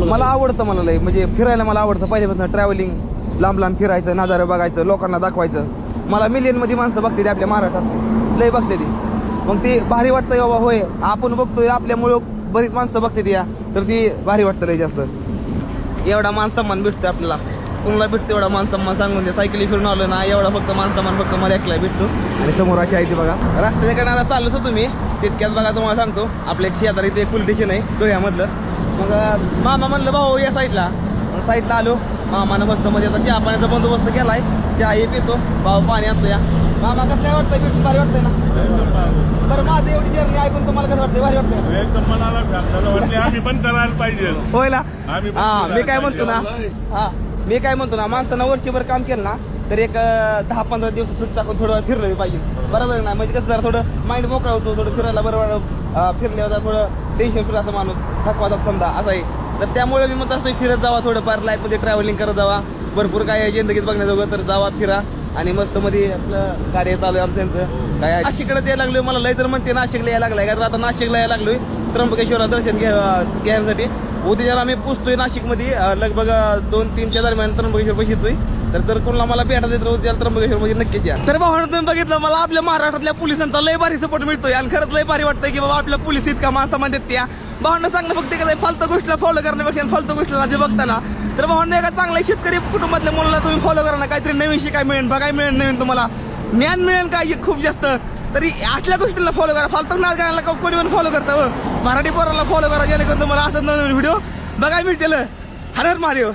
मला आवडतं, मला लय म्हणजे फिरायला मला आवडतं पहिल्यापासून. ट्रॅव्हलिंग, लांब लांब फिरायचं, नजारे बघायचं, लोकांना दाखवायचं. मला मिलियन मध्ये माणसं बघते ते आपल्या महाराष्ट्रात, लय बघते ती. मग ते भारी वाटतं बाबा. होय, आपण बघतोय आपल्यामुळं बरीच माणसं बघते ती, तर ती भारी वाटतं लय जास्त. एवढा मान सन्मान भेटतो आपल्याला, कुणाला भेटतो एवढा मान सन्मान सांगून दे. सायकली फिरून आलो ना, एवढा फक्त मान सन्मान फक्त मला एकला भेटतो. आणि समोर अशी आहे ती बघा, रस्त्याच्या आता चाललोच होतो मी तितक्यात बघा. तुम्हाला सांगतो आपल्या शेजारी ते पोलीस स्टेशन आहे डोळ्यामधलं. मग मामा म्हणलं भाऊ या साईडला आलो. मामानं मस्त मध्ये आता चहा पाण्याचा बंदोबस्त केलाय, चहा हे पितो, भाऊ पाणी आणतो. या मामा कसं काय वाटतंय, भेटून भारी वाटतंय ना? बरं, माझं एवढी जर्नी ऐकून तुम्हाला कसं वाटतंय? भारी वाटतंय एकदम मनाला वाटले. आम्ही पण करायला पाहिजे. होय ना. मी काय म्हणतो ना, माणसानं वर्षभर काम केलं ना तर एक 10-15 दिवस सुट्टी टाकून थोडं फिरलं पाहिजे, बरोबर ना? म्हणजे कसं जरा थोडं माइंड मोकळा होतो, थोडं फिरायला बरोबर. फिरल्यावर थोडं टेन्शन फ्री असं माणूस थकवा जात समजा, असं आहे. तर त्यामुळे मी म्हणत असं फिरत जावा, थोडंफार लाईफमध्ये ट्रॅव्हलिंग करत जावा, भरपूर काय जिंदगीत बघण्याजोगं, तर जावा फिरा. आणि मस्त मध्ये आपलं कार्य चालू आहे आमचं. काय नाशिककडे यायला लागलोय, मला लय तर म्हणते नाशिकला यायला लागलाय का, तर आता नाशिकला यायला लागलोय त्र्यंबकेश्वरला दर्शन घेण्यासाठी. उद्याला मी पोचतोय नाशिकमध्ये लगभग 2-3च्या दरम्यान त्र्यंबकेश्वर येतोय. तर कोणाला मला भेटा देत उद्या त्र्यंबकेश्वर मध्ये नक्कीच या. तर भावानं तुम्ही बघितलं, मला आपल्या महाराष्ट्रातल्या पोलिसांचा लय भारी सपोर्ट मिळतोय आणि खरंच लय भारी वाटतंय की बाबा आपल्या पोलीस इतका मान सन्मान देत. त्या भावांना सांगणं फक्त काय फालतू गोष्टीला फॉलो करण्यापेक्षा फालतू गोष्टीला जे बघताना, तर भावांना एका चांगल्या शेतकरी कुटुंबातल्या मुलाला तुम्ही फॉलो करा ना, काहीतरी नवीन शिकाय मिळेल, बघाय मिळेल, नवीन तुम्हाला ज्ञान मिळेल काय खूप जास्त. तरी असल्या गोष्टींना फॉलो करा, फालतू नाच गाण्याला कोणी पण फॉलो करतं. मराठी पोराला फॉलो करा, जेणेकरून तुम्हाला असं नवीन व्हिडिओ बघायला मिळतील. हर हर महादेव.